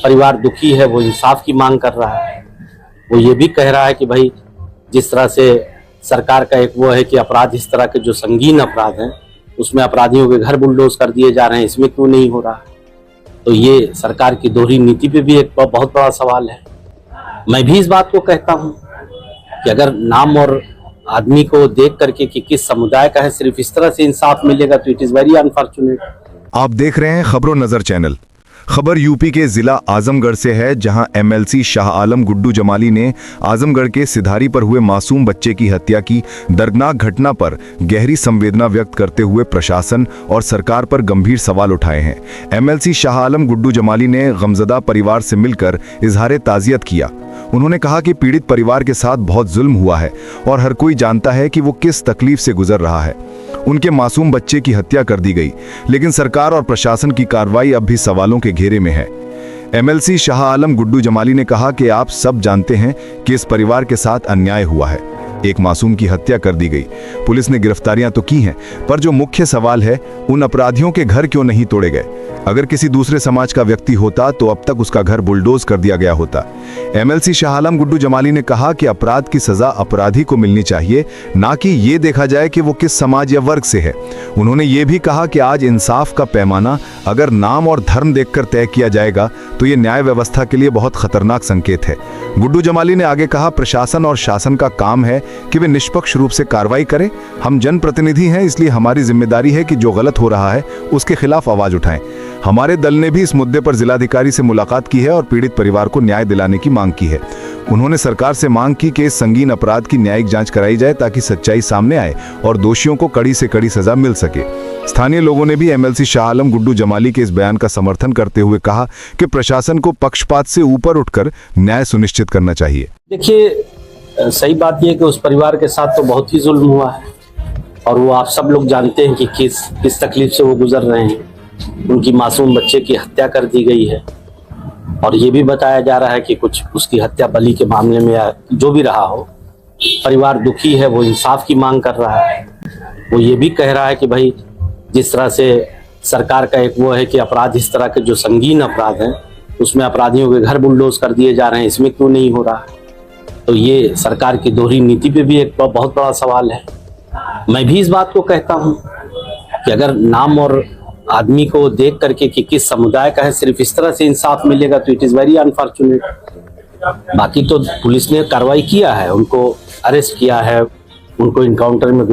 परिवार दुखी है, वो इंसाफ की मांग कर रहा है। वो ये भी कह रहा है कि भाई जिस तरह से सरकार का एक वो है कि अपराध, इस तरह के जो संगीन अपराध हैं उसमें अपराधियों के घर बुलडोज कर दिए जा रहे हैं, इसमें क्यों नहीं हो रहा? तो ये सरकार की दोहरी नीति पे भी एक बहुत बड़ा सवाल है। मैं भी इस बात को कहता हूं कि अगर नाम और आदमी को देख करके कि किस समुदाय का है, सिर्फ इस तरह से इंसाफ मिलेगा तो इट इज वेरी अनफॉर्चुनेट। आप देख रहे हैं खबरों नजर चैनल। खबर यूपी के जिला आजमगढ़ से है, जहां एमएलसी शाह आलम गुड्डू जमाली ने आजमगढ़ के सिधारी पर हुए मासूम बच्चे की हत्या की दर्दनाक घटना पर गहरी संवेदना व्यक्त करते हुए प्रशासन और सरकार पर गंभीर सवाल उठाए हैं। एमएलसी शाह आलम गुड्डू जमाली ने गमजदा परिवार से मिलकर इजहार ताजियत किया। उन्होंने कहा कि पीड़ित परिवार के साथ बहुत जुल्म हुआ है और हर कोई जानता है कि वो किस तकलीफ से गुजर रहा है। उनके मासूम बच्चे की हत्या कर दी गई, लेकिन सरकार और प्रशासन की कार्रवाई अब भी सवालों के घेरे में है। एमएलसी शाह आलम गुड्डू जमाली ने कहा कि आप सब जानते हैं कि इस परिवार के साथ अन्याय हुआ है, एक मासूम की हत्या कर दी गई। पुलिस ने गिरफ्तारियां तो की हैं, पर जो मुख्य सवाल है उन अपराधियों के घर क्यों नहीं तोड़े गए? अगर किसी दूसरे समाज का व्यक्ति होता तो अब तक उसका घर बुलडोज कर दिया गया होता। एमएलसी शाह आलम गुड्डू जमाली ने कहा कि अपराध की सजा अपराधी को मिलनी चाहिए, ना कि ये देखा जाए कि वो किस समाज या वर्ग से है। उन्होंने ये भी कहा कि आज इंसाफ का पैमाना अगर नाम और धर्म देखकर तय किया जाएगा तो ये न्याय व्यवस्था के लिए बहुत खतरनाक संकेत है। गुड्डू जमाली ने आगे कहा, प्रशासन और शासन का काम है कि वे निष्पक्ष रूप से कार्रवाई करें। हम जनप्रतिनिधि हैं, इसलिए हमारी जिम्मेदारी है कि जो गलत हो रहा है उसके खिलाफ आवाज उठाएं। हमारे दल ने भी इस मुद्दे पर जिलाधिकारी से मुलाकात की है और पीड़ित परिवार को न्याय दिलाने की मांग की है। उन्होंने सरकार से मांग की कि इस संगीन अपराध की न्यायिक जांच कराई जाए ताकि सच्चाई सामने आए और दोषियों को कड़ी से कड़ी सजा मिल सके। स्थानीय लोगों ने भी एमएलसी शाह आलम गुड्डू जमाली के इस बयान का समर्थन करते हुए कहा कि प्रशासन को पक्षपात से ऊपर उठकर न्याय सुनिश्चित करना चाहिए। देखिए, सही बात यह कि उस परिवार के साथ तो बहुत ही जुल्म हुआ है और वो आप सब लोग जानते हैं कि किस तकलीफ से वो गुजर रहे हैं। उनकी मासूम बच्चे की हत्या कर दी गई है और ये भी बताया जा रहा है कि कुछ उसकी हत्या बलि के मामले में या जो भी रहा हो, परिवार दुखी है, वो इंसाफ की मांग कर रहा है। वो ये भी कह रहा है कि भाई जिस तरह से सरकार का एक वो है कि अपराध, इस तरह के जो संगीन अपराध हैं उसमें अपराधियों के घर बुलडोज कर दिए जा रहे हैं, इसमें क्यों नहीं हो रहा? तो ये सरकार की दोहरी नीति पे भी एक बहुत बड़ा सवाल है। मैं भी इस बात को कहता हूं कि अगर नाम और आदमी को देख करके कि किस समुदाय का है, सिर्फ इस तरह से इंसाफ मिलेगा तो इट इज वेरी अनफॉर्चुनेट। बाकी तो पुलिस ने कार्रवाई किया है, उनको अरेस्ट किया है, उनको इनकाउंटर में